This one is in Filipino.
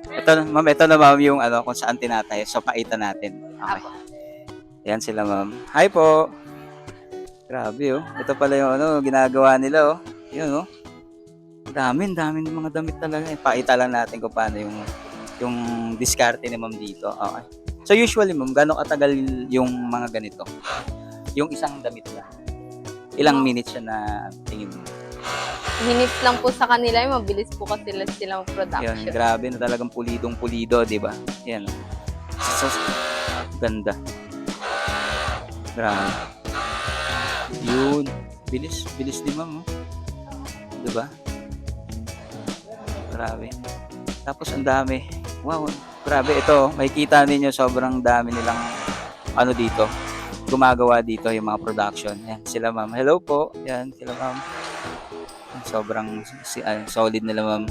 Ito na ma'am yung ano kung saan tinatay. So pakita natin. Okay. Apo. Yan sila ma'am. Hi po. Grabe oh. Ito pala yung ano ginagawa nila oh. Yun oh. Dami ng mga damit talaga. Pakita lang natin kung paano yung diskarte ni ma'am dito. Okay. So usually ma'am, gaano katagal yung mga ganito? Yung isang damit lang. Ilang minutes siya na tingin mo? Minutes lang po sa kanila, mabilis po kasi sila Yan, production. grabe na talagang pulidong-pulido, di ba? Yan. So, ganda. Grabe. Yun. Bilis ni ma'am. Oh. Di ba? Grabe. Tapos ang dami. Wow. Grabe ito. Makikita ninyo sobrang dami nilang ano dito. Gumagawa dito yung mga production. Yan sila ma'am. Hello po. Yan sila ma'am. Sobrang solid nila ma'am.